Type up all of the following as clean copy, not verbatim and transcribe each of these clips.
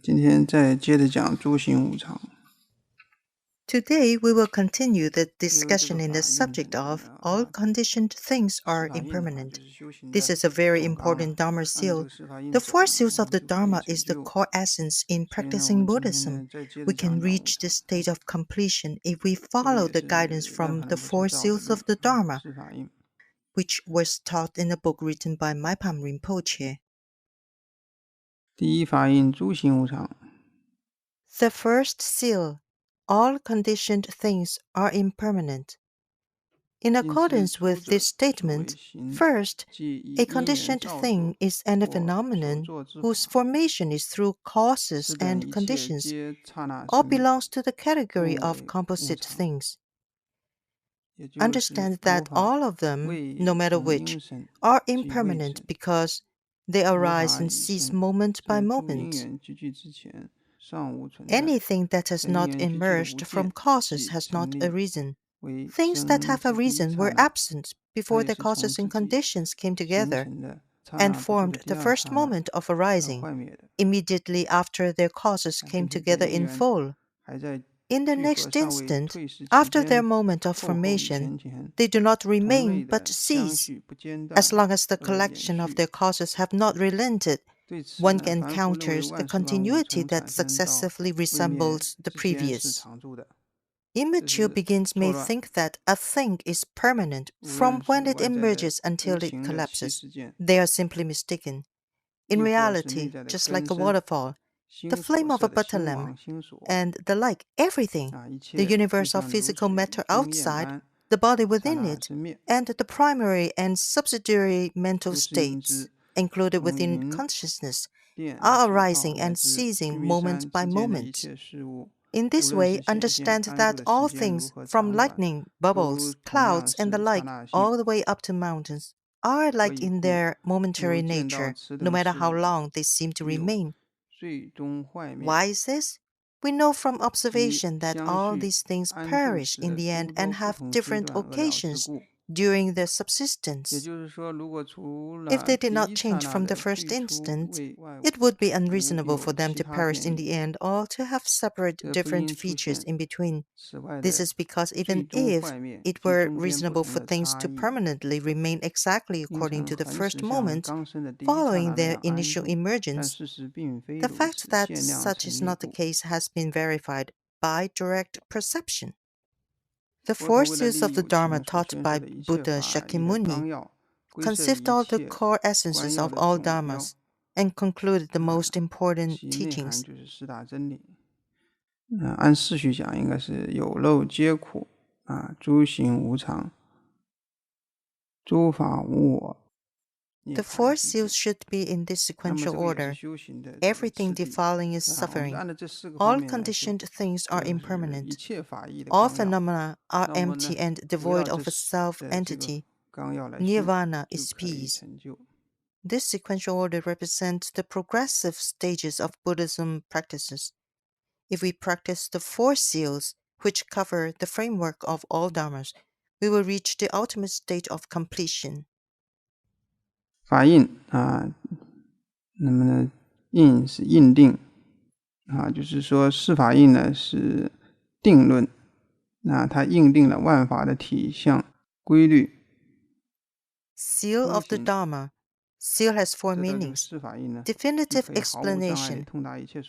今天再接着讲诸行无常。 Today we will continue the discussion in the subject of all conditioned things are impermanent. This is a very important Dharma seal. The four seals of the Dharma is the core essence in practicing Buddhism. We can reach this state of completion if we follow the guidance from the four seals of the Dharma, which was taught in a book written by Maipam Rinpoche. 第一法印诸行无常。 The first seal, all conditioned things are impermanent. In accordance with this statement, first, a conditioned thing is a phenomenon whose formation is through causes and conditions. All belongs to the category of composite things. Understand that all of them, no matter which, are impermanent because they arise and cease moment by moment. Anything that has not emerged from causes has not arisen. Things that have arisen were absent before the causes and conditions came together and formed the first moment of arising, immediately after their causes came together in full. In the next instant, after their moment of formation, they do not remain but cease. As long as the collection of their causes have not relented, one encounters the continuity that successively resembles the previous. Immature beings may think that a thing is permanent from when it emerges until it collapses. They are simply mistaken. In reality, just like a waterfall, the flame of a butter lamp, and the like, everything, the universe of physical matter outside, the body within it, and the primary and subsidiary mental states included within consciousness, are arising and ceasing moment by moment. In this way, understand that all things, from lightning, bubbles, clouds, and the like, all the way up to mountains, are alike in their momentary nature, no matter how long they seem to remain. Why is this? We know from observation that all these things perish in the end and have different occasions during their subsistence. If they did not change from the first instant, it would be unreasonable for them to perish in the end or to have separate different features in between. This is because even if it were reasonable for things to permanently remain exactly according to the first moment following their initial emergence, the fact that such is not the case has been verified by direct perception. The four seals of the Dharma taught by Buddha Shakyamuni consist of the core essences of all Dharmas and conclude the most important teachings. 按次序讲，应该是有漏皆苦诸行无常，诸法无我。 The four seals should be in this sequential order. Everything defiling is suffering. All conditioned things are impermanent. All phenomena are empty and devoid of a self-entity. Nirvana is peace. This sequential order represents the progressive stages of Buddhism practices. If we practice the four seals, which cover the framework of all dharmas, we will reach the ultimate state of completion. 法印那么呢，印是印定就是说四法印呢是定论，它印定了万法的体相规律。 Seal of the Dharma. Seal has four meanings. Definitive explanation.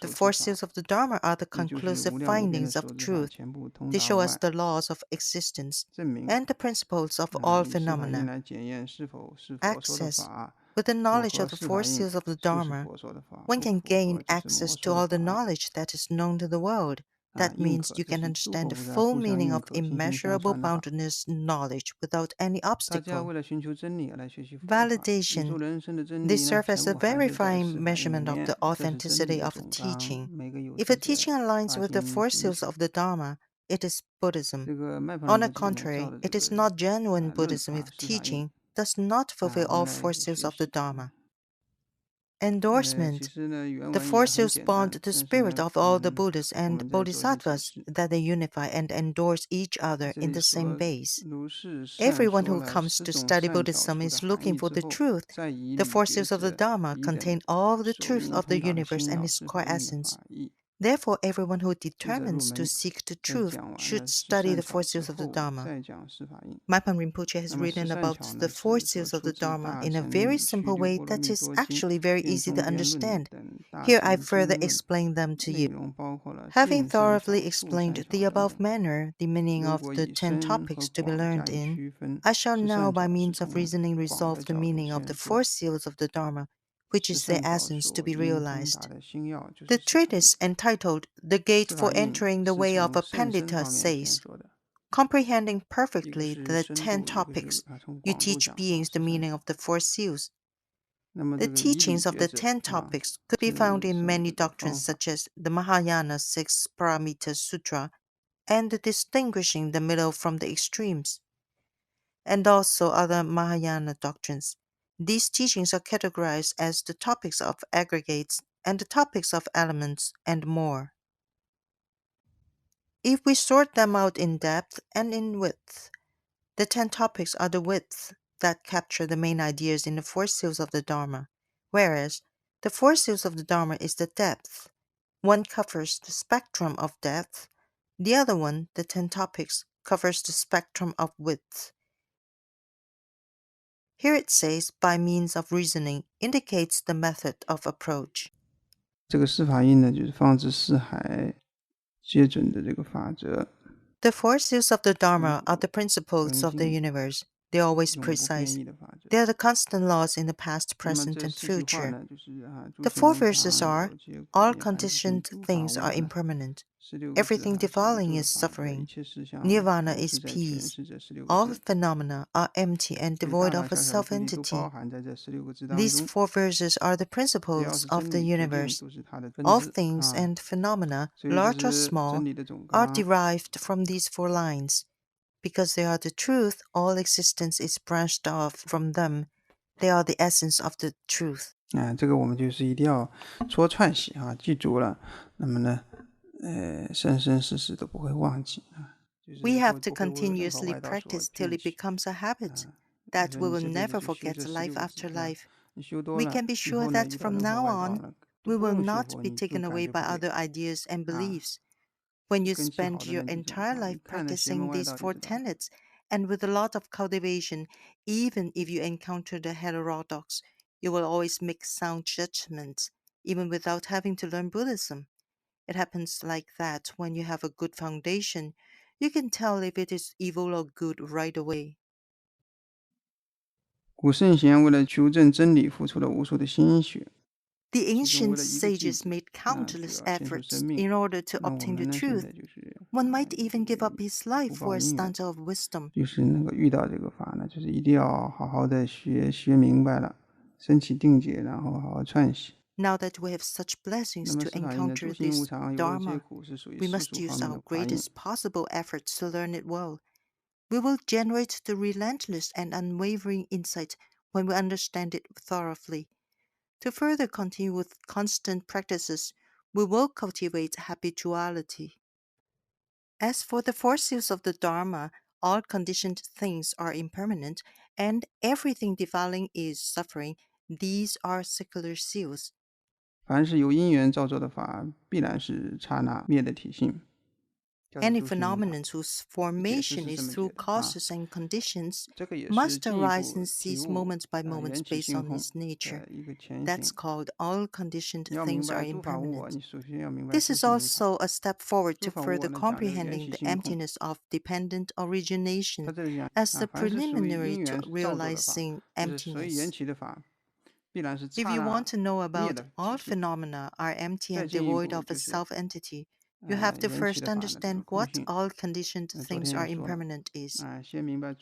The four seals of the Dharma are the conclusive findings of truth. They show us the laws of existence and the principles of all phenomena. Access. With the knowledge of the four seals of the Dharma, one can gain access to all the knowledge that is known to the world. That means you can understand the full meaning of immeasurable boundless knowledge without any obstacle. Validation. They serve as a verifying measurement of the authenticity of a teaching. If a teaching aligns with the four seals of the Dharma, it is Buddhism. On the contrary, it is not genuine Buddhism if teaching does not fulfill all four seals of the Dharma. Endorsement. The four seals bond the spirit of all the Buddhas and Bodhisattvas that they unify and endorse each other in the same base. Everyone who comes to study Buddhism is looking for the truth. The four seals of the Dharma contain all the truth of the universe and its core essence. Therefore, everyone who determines to seek the truth should study the four seals of the Dharma. Maipan Rinpoche has written about the four seals of the Dharma in a very simple way that is actually very easy to understand. Here I further explain them to you. Having thoroughly explained the above manner, the meaning of the 10 topics to be learned in, I shall now by means of reasoning resolve the meaning of the four seals of the Dharma, which is their essence to be realized. The treatise entitled The Gate for Entering the Way of a Pandita says, comprehending perfectly the 10 topics, you teach beings the meaning of the four seals. The teachings of the 10 topics could be found in many doctrines such as the Mahayana Six Paramita Sutra and the distinguishing the middle from the extremes, and also other Mahayana doctrines. These teachings are categorized as the topics of aggregates and the topics of elements and more. If we sort them out in depth and in width, the 10 topics are the width that capture the main ideas in the four seals of the Dharma, whereas the four seals of the Dharma is the depth. One covers the spectrum of depth, the other one, the 10 topics, covers the spectrum of width. Here it says, by means of reasoning, indicates the method of approach. 这个四法印呢，就是放之四海皆准的这个法则。 The four seals of the Dharma are the principles of the universe. They are always precise. They are the constant laws in the past, present, and future. The four verses are, all conditioned things are impermanent. Everything defiling is suffering. Nirvana is peace. All phenomena are empty and devoid of a self-entity. These four verses are the principles of the universe. All things and phenomena, large or small, are derived from these four lines. Because they are the truth, all existence is branched off from them. They are the essence of the truth. 这个我们就是一定要戳串写啊，记住了。那么呢，生生世世都不会忘记啊。 We have to continuously practice till it becomes a habit, that we will never forget life after life. We can be sure that from now on, we will not be taken away by other ideas and beliefs. When you spend your entire life practicing these four tenets, and with a lot of cultivation, even if you encounter the heterodox, you will always make sound judgments, even without having to learn Buddhism. It happens like that when you have a good foundation. You can tell if it is evil or good right away. 古圣贤为了求证真理，付出了无数的心血。 The ancient sages made countless efforts in order to obtain the truth. One might even give up his life for a stanza of wisdom. 就是那个遇到这个法呢，就是一定要好好的学明白了，升起定解，然后好好串习。 Now that we have such blessings to encounter this Dharma, we must use our greatest possible efforts to learn it well. We will generate the relentless and unwavering insight when we understand it thoroughly. To further continue with constant practices, we will cultivate habituality. As for the four seals of the Dharma, all conditioned things are impermanent, and everything defiling is suffering. These are secular seals. 凡是由因缘造作的法，必然是刹那灭的体性。 Any phenomenon whose formation is through causes and conditions must arise and cease moment by moment based on its nature. That's called all conditioned things are impermanent. This is also a step forward to further comprehending the emptiness of dependent origination as the preliminary to realizing emptiness. If you want to know about all phenomena are empty and devoid of a self-entity, you have to first understand what all conditioned things are impermanent is.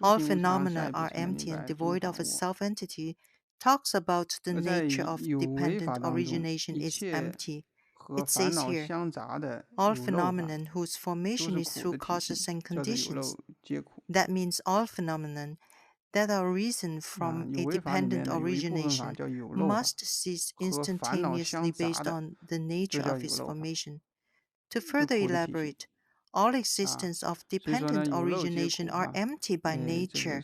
All phenomena are empty and devoid of a self-entity talks about the nature of dependent origination is empty. It says here, all phenomenon whose formation is through causes and conditions. That means all phenomenon that are arisen from a dependent origination must cease instantaneously based on the nature of its formation. To further elaborate, all existence of dependent origination are empty by nature.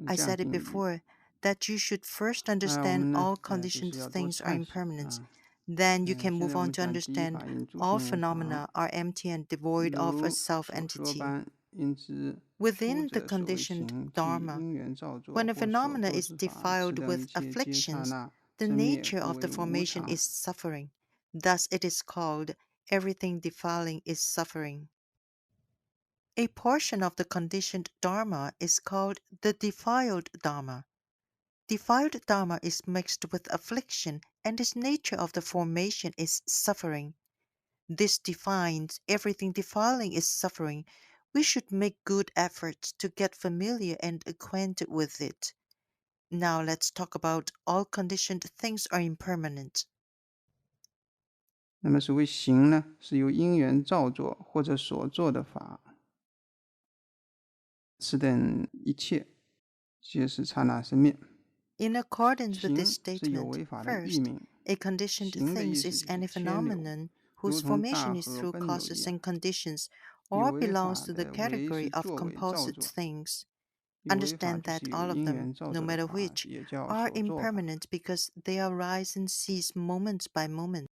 I said it before that you should first understand all conditioned things are impermanent. Then you can move on to understand all phenomena are empty and devoid of a self-entity. Within the conditioned Dharma, when a phenomena is defiled with afflictions, the nature of the formation is suffering. Thus it is called everything defiling is suffering. A portion of the conditioned Dharma is called the defiled Dharma. Defiled Dharma is mixed with affliction, and its nature of the formation is suffering. This defines everything defiling is suffering. We should make good efforts to get familiar and acquainted with it. Now let's talk about all conditioned things are impermanent. 那么所谓行呢，是由因缘造作或者所作的法，此等一切皆是刹那生灭。 In accordance with this statement, first, a conditioned thing is any phenomenon whose formation is through causes and conditions or belongs to the category of composite things. Understand that all of them, no matter which, are impermanent because they arise and cease moment by moment.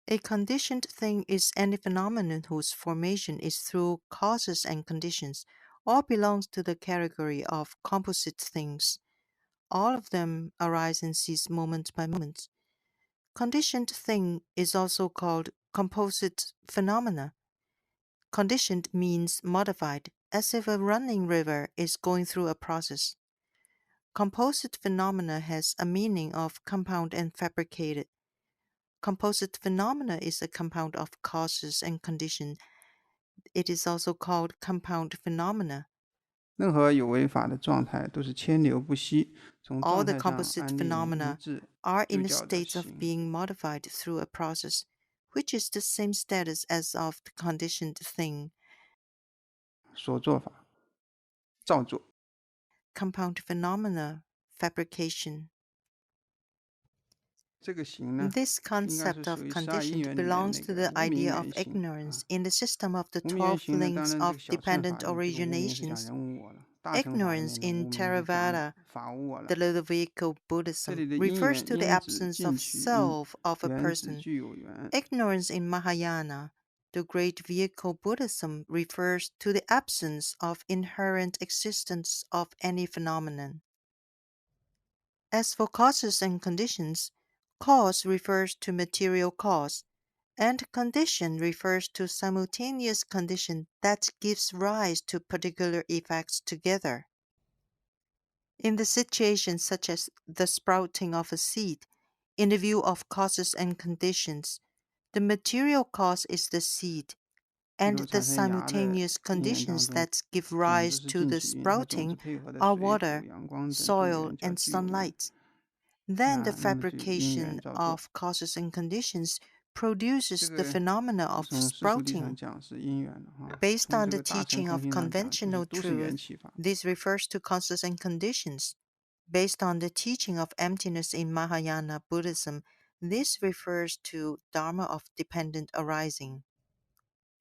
A conditioned thing is any phenomenon whose formation is through causes and conditions or belongs to the category of composite things. All of them arise and cease moment by moment. Conditioned thing is also called composite phenomena. Conditioned means modified, as if a running river is going through a process. Composite phenomena has a meaning of compound and fabricated. Composite phenomena is a compound of causes and conditions. It is also called compound phenomena. 任何有为法的状态都是牵流不息，从 All 状 the 态上 composite 安立 phenomena 无质， are 就 in a 叫做 state of 行。 being modified through a process, which is the same status as of the conditioned thing. 所作法，造作。 Compound phenomena, fabrication. 这个行呢， This 应该是 concept 属 of 于12因 conditioned 缘里面 belongs 那 to 个 the 无明 idea of 缘行 ignorance in the system of the 无明缘 12行呢，当 links 然这 of 个小乘 dependent 法里这个无明是讲 originations. 人无我了，大乘法里 Ignorance 面的 in 无明是讲 Theravada, 法无我了。 the little vehicle 这 Buddhism, 里的因 refers 缘 to the 因指 absence 尽 of 取因， self of a 缘指 person. 具有缘。 Ignorance in Mahayana, the great vehicle Buddhism, refers to the absence of inherent existence of any phenomenon. As for causes and conditions, cause refers to material cause, and condition refers to simultaneous condition that gives rise to particular effects together. In the situation such as the sprouting of a seed, in the view of causes and conditions, the material cause is the seed, and the simultaneous conditions that give rise to the sprouting are water, soil, and sunlight. Then the fabrication of causes and conditions produces the phenomena of 从世俗地 sprouting. 上讲是因缘的哈。 Based 从 on 这 the 个大乘 teaching 空 of 性上讲，就是 conventional 都是缘 truth, 起法。 this refers to causes and conditions. Based on the teaching of emptiness in Mahayana Buddhism, this refers to Dharma of dependent arising.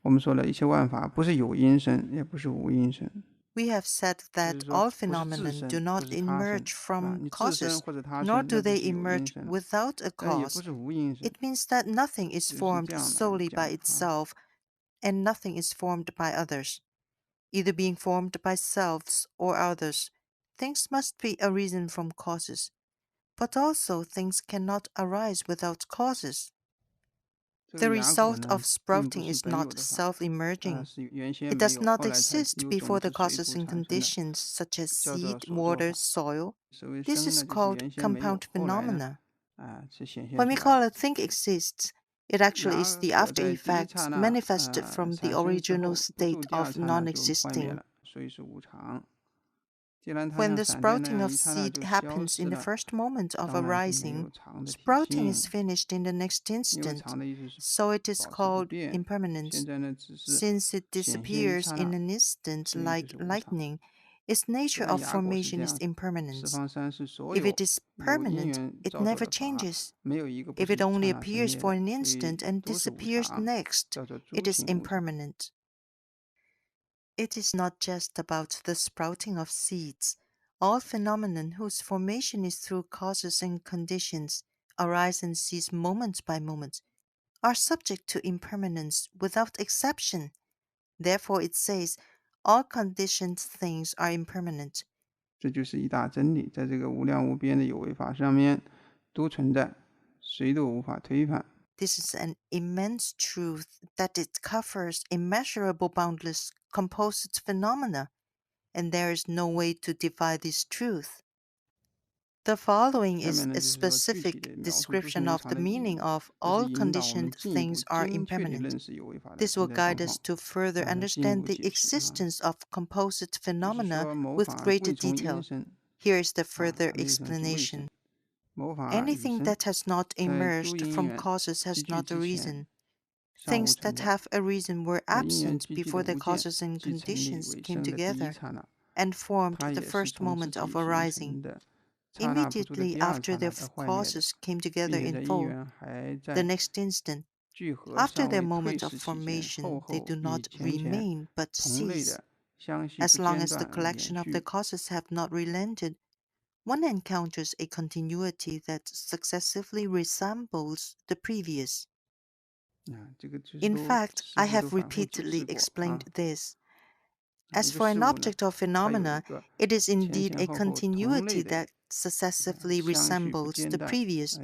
我们说了一切万法不是有因生，也不是无因生。 We have said 就是 that 说 all 不是自 phenomena 生， do 不 not 是他生 emerge from 你自生 causes, 或者他 nor 生， do 那不 they 是有因 emerge 生， without a 但也 cause. 不是无因生。 It means that nothing is 只是 formed 这样来 solely 讲 by 哈。 itself, and nothing is formed by others. Either being formed by selves or others, things must be arisen from causes. But also things cannot arise without causes. 这 The 个雅果 result 呢， of 并不 sprouting 是 is 本有 not 的法， self-emerging. 是原先 It 没 does 有， not 后来才 exist 由 before 种 the 子水 causes 土 and 产生的， conditions such as 叫做 seed, 所作 water, 法。 soil. 所谓 This 生 is 呢，就是 called 原先没有， compound 后来呢， phenomena. 是显现 When 出 we 来 call 的。 a thing exists, it actually is 雅 the 果 after 在第一 effects 刹那 manifested from the 产生之 original 后，不 state 住第二 of 刹那就幻灭 non-existing. 了，所以是无常。既然它 When 像 the 闪电那 sprouting 样 of 一刹那 seed 就消 happens 失 in the 了， first moment of 当然是没有 arising, 常的习 sprouting 性。 is finished in the next 因为 instant, 常的意思是 so it is 保持不 called 变。 impermanent. 现在呢，只是 Since it 显现一 disappears 刹 in 那， an instant 所以就 like 是无常。 lightning, its nature of formation is impermanence. If it is permanent, it never changes. If it only appears for an instant and disappears next, it is impermanent. It is not just about the sprouting of seeds. All phenomena whose formation is through causes and conditions, arise and cease moment by moment, are subject to impermanence without exception. Therefore it says, all conditioned things are impermanent. 这就是一大真理，在这个无量无边的有为法上面都存在，谁都无法推翻。This is an immense truth that it covers immeasurable boundless composite phenomena, and there is no way to divide this truth. The following is a specific description of the meaning of all conditioned things are impermanent. This will guide us to further understand the existence of composite phenomena with greater detail. Here is the further explanation. Anything that has not emerged from causes has not a reason. Things that have a reason were absent before the causes and conditions came together and formed the first moment of arising. Immediately after their causes came together in full, the next instant, after their moment of formation, they do not remain but cease. As long as the collection of the causes have not relented, one encounters a continuity that successively resembles the previous. In fact, I have repeatedly explained this. As for an object or phenomena, it is indeed a continuity that successively resembles the previous.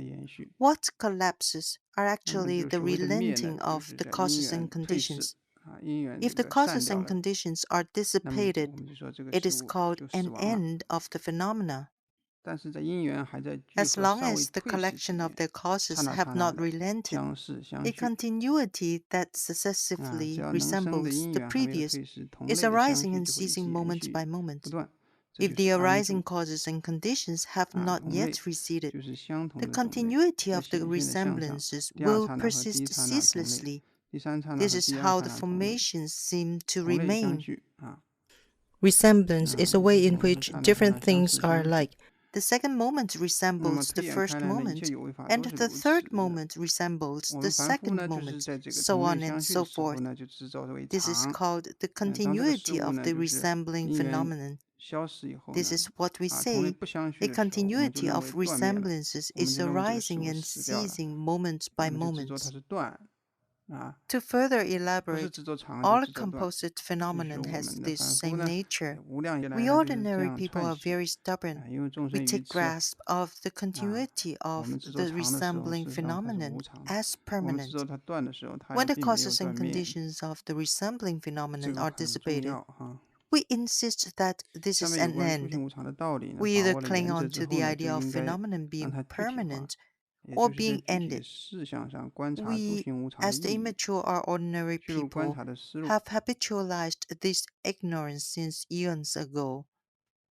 What collapses are actually the relenting of the causes and conditions. If the causes and conditions are dissipated, it is called an end of the phenomena. As long as the collection of their causes have not relented, a continuity that successively resembles the previous is arising and ceasing moment by moment. If the arising causes and conditions have not yet receded, the continuity of the resemblances will persist ceaselessly. This is how the formations seem to remain. Resemblance is a way in which different things are alike. The second moment resembles the first moment, and the third moment resembles the second moment, so on and so forth. This is called the continuity of the resembling phenomenon. This is what we say, a continuity of resemblances is arising and ceasing moment by moment. To further elaborate, all composite phenomenon has this same nature. We ordinary people are very stubborn. We take grasp of the continuity of the resembling phenomenon as permanent. When the causes and conditions of the resembling phenomenon are dissipated, we insist that this is an end. We either cling on to the idea of phenomenon being permanent or being ended. We, as the immature or ordinary people, have habitualized this ignorance since eons ago.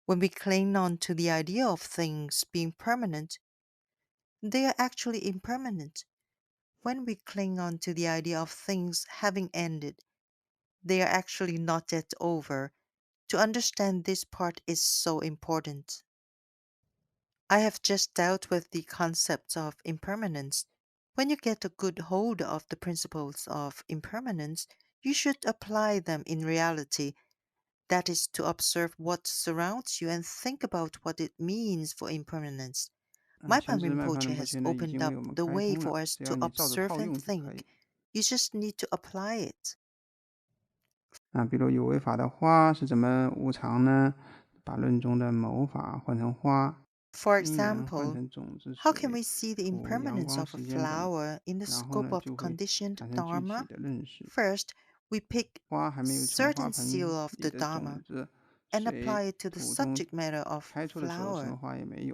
When we cling on to the idea of things being permanent, they are actually impermanent. When we cling on to the idea of things having ended, they are actually not yet over. To understand this part is so important. I have just dealt with the concepts of impermanence. When you get a good hold of the principles of impermanence, you should apply them in reality. That is to observe what surrounds you and think about what it means for impermanence. Maipan Rinpoche has opened up the way for us to observe and think. You just need to apply it. 比如有为法的花是怎么无常呢？把论中的某法换成花。For example, how can we see the impermanence of a flower in the scope of conditioned Dharma? First, we pick certain seal of the Dharma and apply it to the subject matter of flower.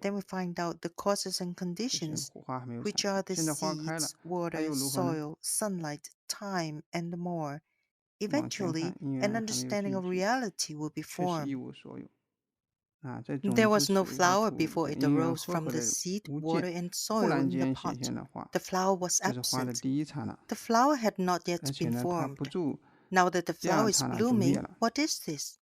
Then we find out the causes and conditions, which are the seeds, water, soil, sunlight, time, and more. Eventually, an understanding of reality will be formed. There was no flower before it arose from the seed, water, and soil in the pot. The flower was absent. The flower had not yet been formed. Now that the flower is blooming, what is this?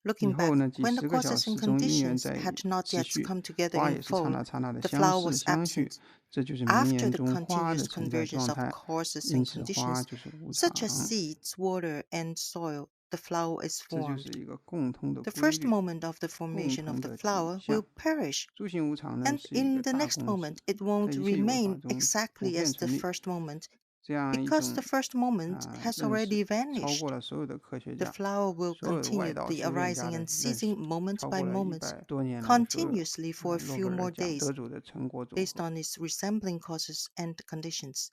Looking 以后 back, 呢，几 when 十 the 个小 causes 时 and 中因缘 conditions 在 had not 持 yet 续， come together 花 in 也是刹 full, 那刹那的 the 相 flower 似 was 相续， absent. 这就是明 After 言 the 中花的 continuous 存在 convergence 状 of 态， causes 因 and 此花 conditions, 就是无 such as 常， seeds, water, and soil, the flower is 这就 formed. 是一个共通的 The 规 first 律， moment of the 共 formation of 同 the 的景 flower 象。 will perish, 诸行无常呢 and 是一 in 个 the 大 next 公式， moment it 在 won't 一切有为法 remain 中普 exactly 遍 as the 成立， first moment, 这样一 because 种 the first moment has 认 already 识超 vanished. 过了所有的科学 The 家， flower will 所有的外 continue 道 the 修炼家 arising 的 and 认识， ceasing moment 超 by 过了 moment, 100多年来所有 continuously for a 诺 few 贝尔 more 奖 days, 得主的成果总 based 和。 on its resembling causes and conditions.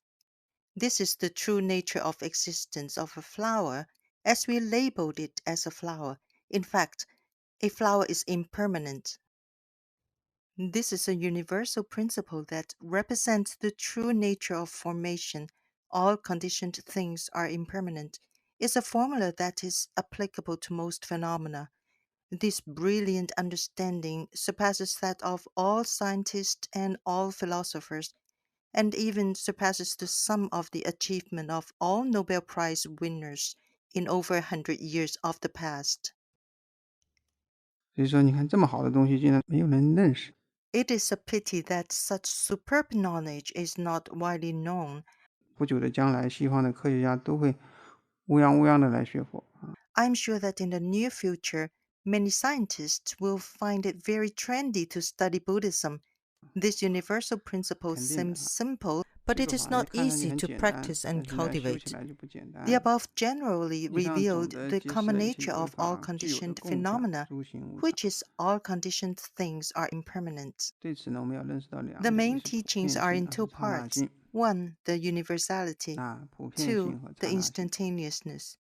This is the true nature of existence of a flower, as we labeled it as a flower. In fact, a flower is impermanent. This is a universal principle that represents the true nature of formation. All conditioned things are impermanent. It's a formula that is applicable to most phenomena. This brilliant understanding surpasses that of all scientists and all philosophers, and even surpasses the sum of the achievement of all Nobel Prize winners in over 100 years of the past. 所以说，你看这么好的东西，竟然没有人认识。 It is a pity that such superb knowledge is not widely known. 不久的将来，西方的科学家都会乌泱乌泱的来学佛。 I'm sure that in the near future, many scientists will find it very trendy to study Buddhism. This universal principle 肯定的 seems simple, but 这 it 个 is 法呢 not 看上去 easy 很 to 简单， practice 但 and 是来修起 cultivate. 来就不简单。 The above generally 以上总 revealed 的 the 揭示 common 了一切 nature 有为 of all 法具有的 conditioned 共相， phenomena, 诸行无常。 which is all conditioned things are impermanent. 对此呢，我们要认识到两 The 点，一 main 是普 teachings 遍 are 性， in 二 two 是刹那 parts. 性。 One, the universality. 普遍 Two, 性和 the 刹那性。 instantaneousness.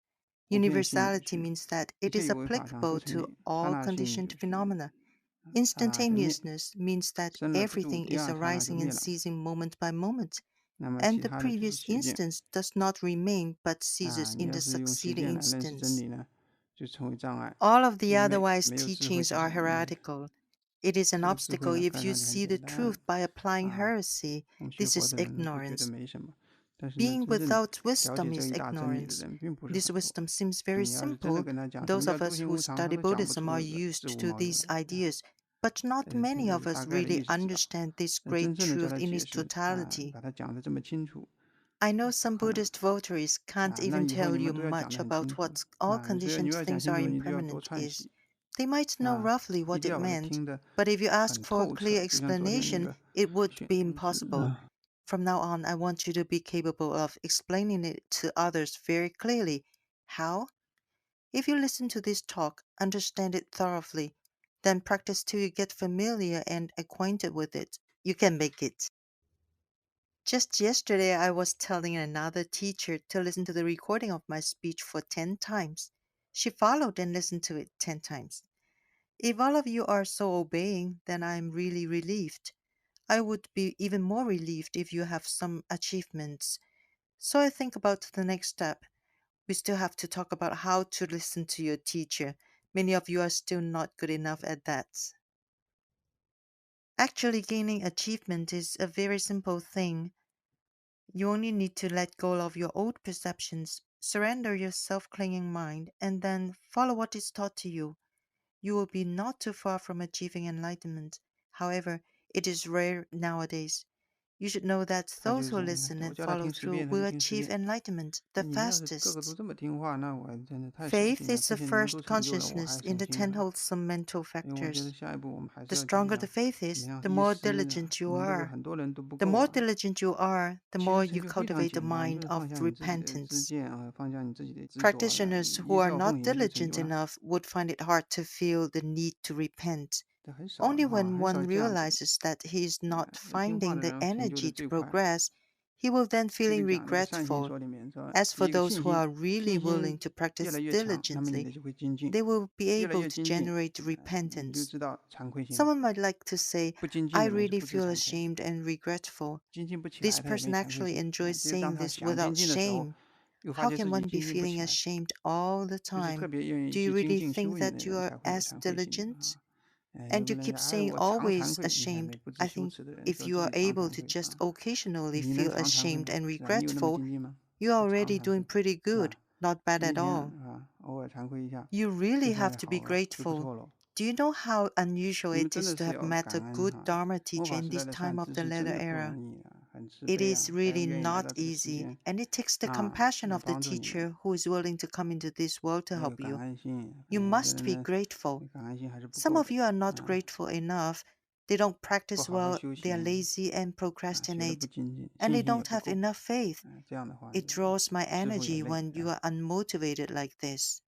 普遍性 Universality 是 means that 一 it 切 is 有为法上 applicable 都成 to 立，刹 all 那性 conditioned 就是 phenomena. 刹那生灭， Instantaneousness means that 生了不住， everything 第 is 二刹那就 arising 灭 and 了。 ceasing moment by moment, 那么 and 其 the 他的就是 previous 邪见。 instance does not remain but ceases 你 in 要 the 是用邪 succeeding 见来认识真 instance. 理呢，就成为障碍。 All of the 因为 otherwise 没有智慧 teachings 就 are 是愚昧。 heretical. It is an 这个智慧 obstacle 呢， if 看 you 上去很 see the 简单， truth by applying 啊， heresy. 懂学 This 佛 is 的人呢，会觉得 ignorance. 没什么。但是呢， Being 真正 without 了 wisdom 解这 is 一大真理的 ignorance. 人并不是 This 很多。 wisdom seems very 你要是真的 simple. 跟他讲什么 Those 叫 of 诸 us 行 who 无常，他 study 都讲不 Buddhism 出 are 字 used 无 to 毛有 these 的。 ideas, but not 这 many 有 of 个 us 大概的 really 意思知道。 understand this 真 great 正的叫 truth 他 in 解 its 释， totality. 把它讲得这么清楚， I know some 好了。 Buddhist devotees can't 那 even 以后 tell 你 you 们都要讲 much 得很 about 清楚。 what all 所以你 conditioned 要讲 things 清 are 楚，你就要多 impermanent 串 is. 习。 They might know roughly 一 what 定 it 要把它 meant, 听得 but if you ask 很 for a 透 clear 彻，就像昨天那 explanation, 个 it would 选 be impossible. From now on, I want you to be capable of explaining it to others very clearly. How? If you listen to this talk, understand it thoroughly, then practice till you get familiar and acquainted with it. You can make it. Just yesterday, I was telling another teacher to listen to the recording of my speech for 10 times. She followed and listened to it 10 times. If all of you are so obeying, then I am really relieved. I would be even more relieved if you have some achievements. So I think about the next step. We still have to talk about how to listen to your teacher. Many of you are still not good enough at that. Actually, gaining achievement is a very simple thing. You only need to let go of your old perceptions, surrender your self-clinging mind, and then follow what is taught to you. You will be not too far from achieving enlightenment. However, it is rare nowadays. You should know that 他就 those 是 who 说，你看 listen 我 and 叫他 follow 听10 through 遍，他 will 就听10 achieve 遍。 enlightenment the 你们要是个个 fastest. 都这么听话，那我真的太扫 Faith 兴了。 is 这 the 些你们都 first 成就了，我还 consciousness in the 伤心 ten 了。 wholesome mental 因为我觉得 factors. 下一步我们还是 The 要讲 stronger the 讲， faith 你 is, 像 the 医 more 师， diligent 我 you 们这个 are. 很多人都不 The 够 more 啊。 diligent you are, the 其 more 实成 you 就非常 cultivate the 简单，就 mind 是 of 放下你自己的知 repentance. 见，放下你自己的执着来 Practitioners 依 who are 教 not 奉行就成 diligent 就了。 enough would find it hard to feel the need to repent. 这很少 Only 哈， when 很少 one 这样子的。 realizes that he is not 听话 finding 的 the 人成就的 energy to 最快。 progress, he will then 这个 feeling 讲这个善信 regretful. 说里面说， As 第 for 一个 those 信 who 心， are really 信 willing 心 to 越 practice 来越强，那么你 diligently, 的就会精进， they will be 越来 able 越 to 精进， generate 你就 repentance. 知道惭愧心了。 Someone might like to say, 不精进 I 的人就 really 不知 feel 惭愧， ashamed and regretful. 精进不起 This 来，他也没 person 惭愧 actually 心。 enjoys 只有当 saying 他 this 想精 without 进的时候， shame. 又发 How 觉 can 自己 one be 精进不起 feeling 来， ashamed all the 就是特 time? 别愿意 Do you 去精 really 进 think 修行的 that you 人 are 才会有 as 惭愧心 diligent? 啊。有 And 个 you 人 keep 讲，哎， saying 我常惭 always 愧，你看 ashamed. 没不知 I 羞 think 耻的人 if 说 you 自 are 己常 able 惭 to 愧 just 啊。 occasionally 你能 feel 常惭愧 ashamed 吗？ and 是吧？你有那么 regretful, 精进吗？ you are 我常 already 惭 doing 愧， pretty 是 good, 吧？ not bad 前几 at 天 all. 啊， You really have to be grateful. Do you know how unusual it is to have met a good Dharma teacher in this time of the latter era? It is really not easy, and it takes the compassion of the teacher who is willing to come into this world to help you. You must be grateful. Some of you are not grateful enough. They don't practice well, they are lazy and procrastinate, and they don't have enough faith. It draws my energy when you are unmotivated like this.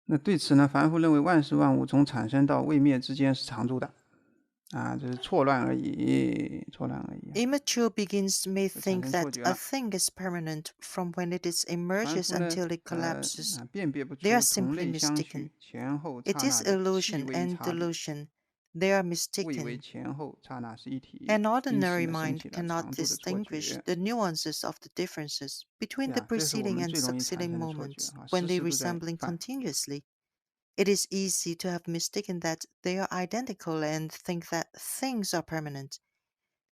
那对此呢，凡夫认为万事万物从产生到未灭之间是常住的，这是错乱而已，错乱而已。Immature beings may think that a thing is permanent from when it is emerges until it collapses. They are simply mistaken. It is illusion and delusion. They are mistaken. An ordinary mind cannot distinguish the nuances of the differences between the preceding and succeeding moments when they resembling continuously. It is easy to have mistaken that they are identical and think that things are permanent.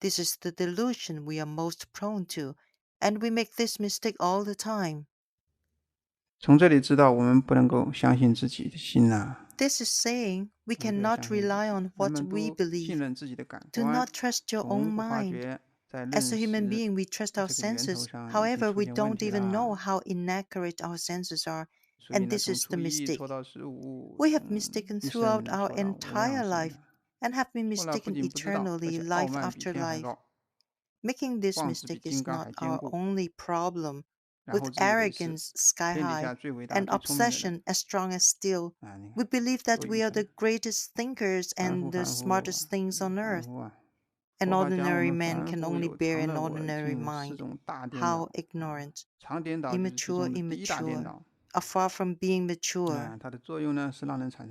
This is the delusion we are most prone to, and we make this mistake all the time. 从这里知道我们不能够相信自己的心啊。This is saying we cannot rely on what we believe. Do not trust your own mind. As a human being, we trust our senses. However, we don't even know how inaccurate our senses are, and this is the mistake. We have mistaken throughout our entire life and have been mistaken eternally, life after life. Making this mistake is not our only problem. With arrogance sky high and obsession as strong as steel, we believe that we are the greatest thinkers and the smartest things on earth. An ordinary man can only bear an ordinary mind. How ignorant, immature, are far from being mature.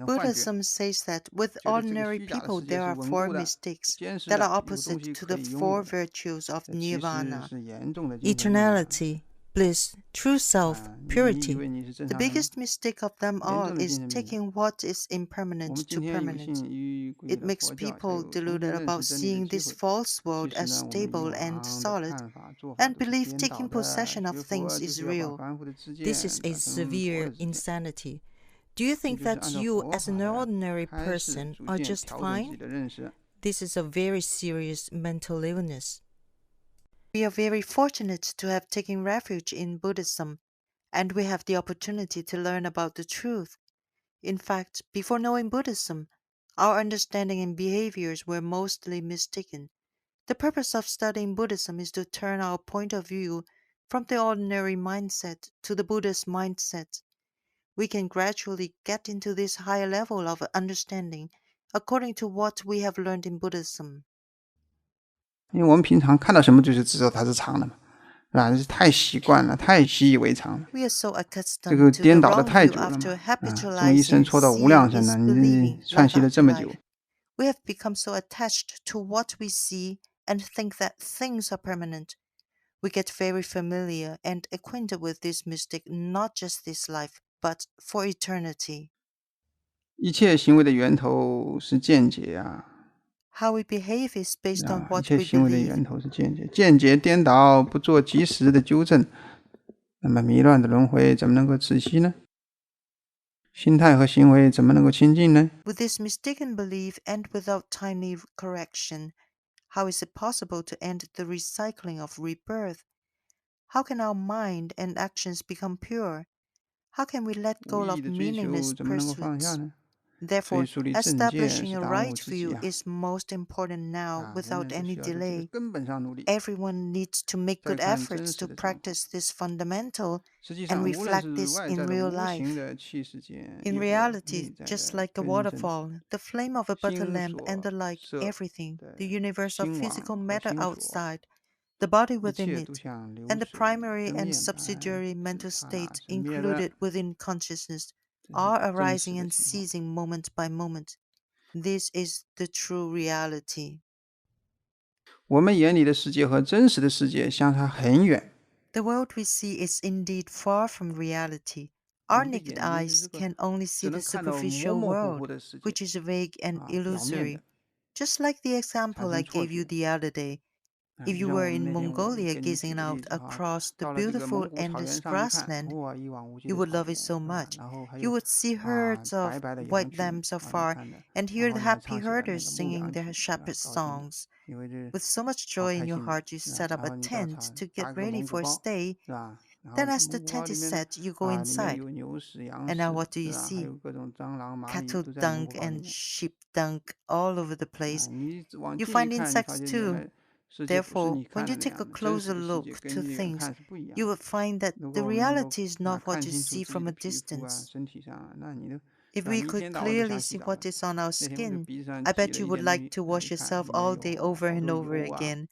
Buddhism says that with ordinary people there are four mistakes that are opposite to the four virtues of nirvana: eternality, bliss, true self, purity. The biggest mistake of them all is taking what is impermanent to permanent. It makes people deluded about seeing this false world as stable and solid, and believe taking possession of things is real. This is a severe insanity. Do you think that you, as an ordinary person, are just fine? This is a very serious mental illness. We are very fortunate to have taken refuge in Buddhism, and we have the opportunity to learn about the truth. In fact, before knowing Buddhism, our understanding and behaviors were mostly mistaken. The purpose of studying Buddhism is to turn our point of view from the ordinary mindset to the Buddhist mindset. We can gradually get into this higher level of understanding according to what we have learned in Buddhism. 因为我们平常看到什么就是知道它是常的嘛，是吧？太习惯了，太习以为常了。这个颠倒的太久了嘛，从一生错到无量生了，你串习了这么久。We have become so attached to what we see and think that things are permanent. We get very familiar and acquainted with this mistake not just this life, but for eternity. 一切行为的源头是见解啊。How we behave is based on what 一切 we 行为的 believe. 源头是见解，见解颠倒，不做及时的纠正，那么迷乱的轮回怎么能够止息呢？心态和行为怎么能够清净呢？ With this mistaken belief and without timely correction, how is it possible to end the recycling of rebirth? How can our mind and actions become pure? How can we let go 无 of 意的追 meaningless 求怎么能够放下 pursuits? 呢？ Therefore, 树立正见 establishing 是 a 当务 right 之急 view 啊。 is most important now 人 without 人都 any 需要在这个 delay. 根本上努力。 Everyone needs to make 再 good 看真 efforts 实 to 的状况。 practice this fundamental 实际 and 上，无论 reflect 是 this 外 in 在的 real 无 life. 形的气世界， In 亦或 reality, 内在 just 的 like a 根正 waterfall, the flame of a butter 心 lamp, and the 所 like, 摄 everything, 的 the universe of 心 physical 网和 matter 心锁， outside, the body 一 within 切都 it, 像流 and the 水 primary 跟 and 面 subsidiary 般， mental 只刹那 state 是灭的。 included within consciousness 这是 are 真实 arising 的 and 情况。 ceasing moment by moment. This is the true reality. 我们眼里的世界和真实的世界相差很远。 The world we see is indeed far from reality. Our 我们的 naked 眼睛 eyes 是这个 can only 只 see the 能看到模 superficial 模糊 world, 糊的世界 which is vague and 表面 illusory. 的 Just like the 产 example I 生错 gave you 觉。 the other day, If you were in Mongolia gazing out across the beautiful endless grassland, you would love it so much. You would see herds of white lambs afar and hear the happy herders singing their shepherd songs. With so much joy in your heart, you set up a tent to get ready for a stay. Then as the tent is set, you go inside. And now what do you see? Cattle dung and sheep dung all over the place. You find insects too. Therefore, when you take a closer look to things, you will find that the reality is not what you see from a distance. If we could clearly see what is on our skin, I bet you would like to wash yourself all day over and over again.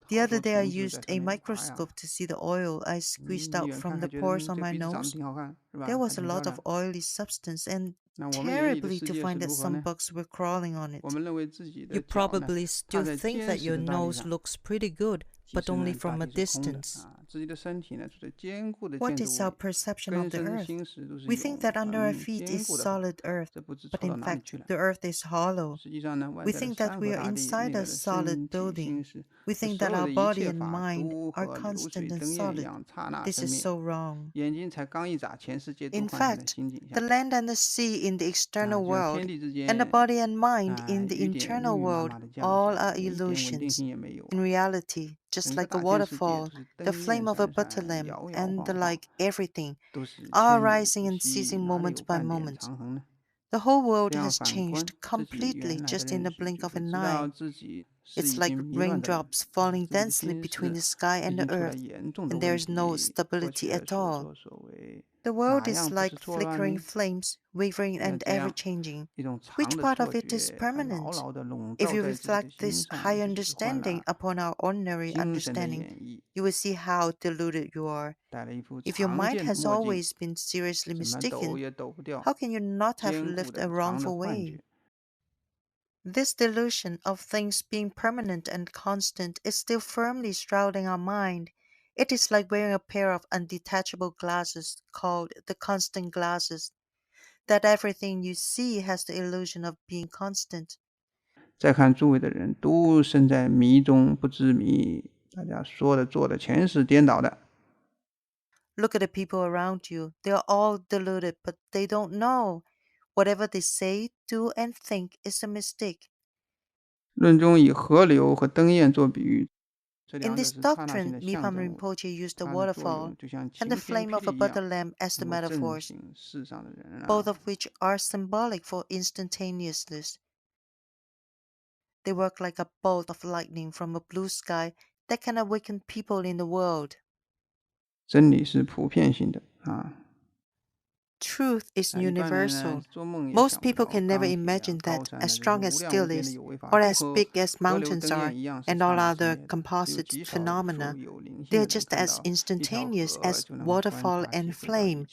The other day I used a microscope to see the oil I squeezed out from the pores on my nose. There was a lot of oily substance and terribly to find that some bugs were crawling on it. You probably still think that your nose looks pretty good, but only from a distance. What is our perception of the earth? We think that under our feet is solid earth, but in fact the earth is hollow. We think that we are inside a solid building. We think that our body and mind are constant and solid. This is so wrong. In fact, the land and the sea in the external world and the body and mind in the internal world all are illusions. In reality, just like a waterfall, the flame of a butter lamp, and the like, everything are rising and ceasing moment by moment. The whole world has changed completely just in the blink of an eye. It's like raindrops falling densely between the sky and the earth, and there is no stability at all. The world is like flickering flames, wavering and ever-changing. Which part of it is permanent? If you reflect this high understanding upon our ordinary understanding, you will see how deluded you are. If your mind has always been seriously mistaken, how can you not have lived a wrongful way? This delusion of things being permanent and constant is still firmly shrouding our mind. It is like wearing a pair of undetachable glasses called the constant glasses, that everything you see has the illusion of being constant. 再看诸位的人都身在迷中不知迷，大家说的做的全是颠倒的。 Look at the people around you. They are all deluded, but they don't know. Whatever they say, do, and think is a mistake. 论中以河流和灯焰做比喻。 In this doctrine, Mipam Rinpoche used the waterfall and the flame of a butter lamp as the metaphors, both of which are symbolic for instantaneousness. They work like a bolt of lightning from a blue sky that can awaken people in the world. 真理是普遍性的。 Truth is universal. Most people can never imagine that as strong as steel is, or as big as mountains are, and all other composite phenomena, they are just as instantaneous as waterfall and flame.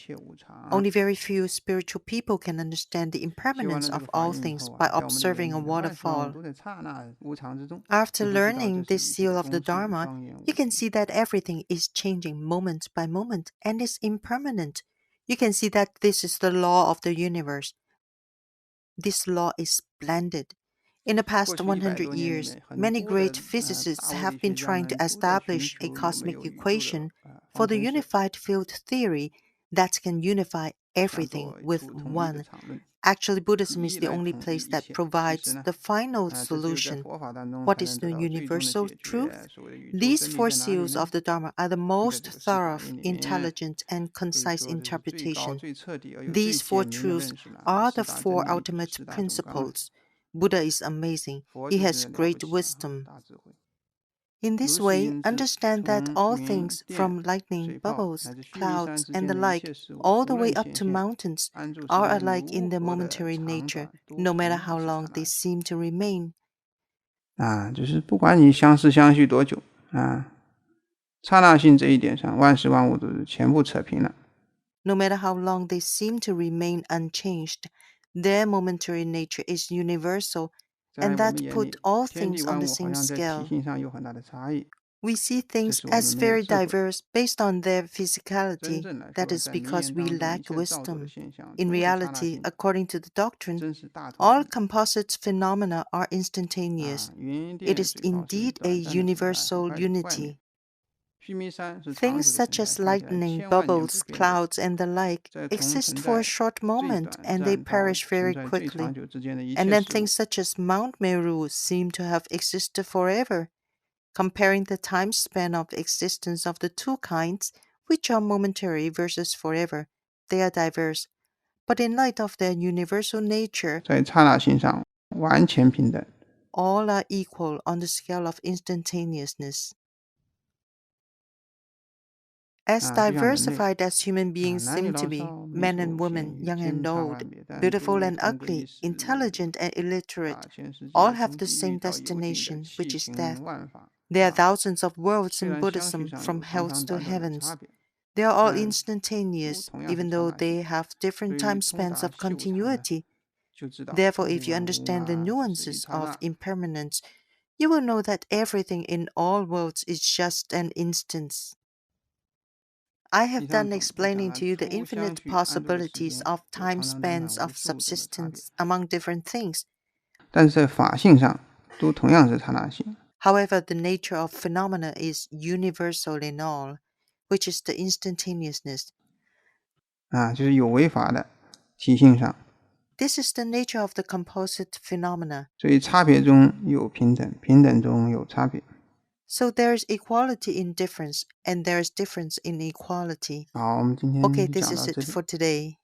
Only very few spiritual people can understand the impermanence of all things by observing a waterfall. After learning this seal of the Dharma, you can see that everything is changing moment by moment and is impermanent. You can see that this is the law of the universe. This law is splendid. In the past 100 years, many great physicists have been trying to establish a cosmic equation for the unified field theory that can unify everything with one. Actually, Buddhism is the only place that provides the final solution. What is the universal truth? These four seals of the Dharma are the most thorough, intelligent, and concise interpretation. These four truths are the four ultimate principles. Buddha is amazing. He has great wisdom. In this way, understand that all things, from lightning, bubbles, clouds, and the like, all the way up to mountains, are alike in their momentary nature, no matter how long they seem to remain. 就是不管你相识相续多久刹那性这一点上，万事万物都是全部扯平了。 No matter how long they seem to remain unchanged, their momentary nature is universal, and that put all things on the same scale. We see things as very diverse based on their physicality. That is because we lack wisdom. In reality, according to the doctrine, all composite phenomena are instantaneous. It is indeed a universal unity. Things such as lightning, bubbles, clouds, and the like exist for a short moment and they perish very quickly. And then things such as Mount Meru seem to have existed forever. Comparing the time span of existence of the two kinds, which are momentary versus forever, they are diverse. But in light of their universal nature, 在刹那性上完全平等。 all are equal on the scale of instantaneousness. As diversified as human beings seem to be, men and women, young and old, beautiful and ugly, intelligent and illiterate, all have the same destination, which is death. There are thousands of worlds in Buddhism, from hells to heavens. They are all instantaneous, even though they have different time spans of continuity. Therefore, if you understand the nuances of impermanence, you will know that everything in all worlds is just an instance. I have done explaining to you the infinite possibilities of time spans of subsistence among different things. 但是在法性上都同样是刹那性。 However, the nature of phenomena is universal in all, which is the instantaneousness. 就是有为法的体性上。 This is the nature of the composite phenomena. 所以差别中有平等，平等中有差别。 So there is equality in difference, and there is difference in equality. 好，我们今天 Okay, 讲 this 到 is 这 it 里。 for today.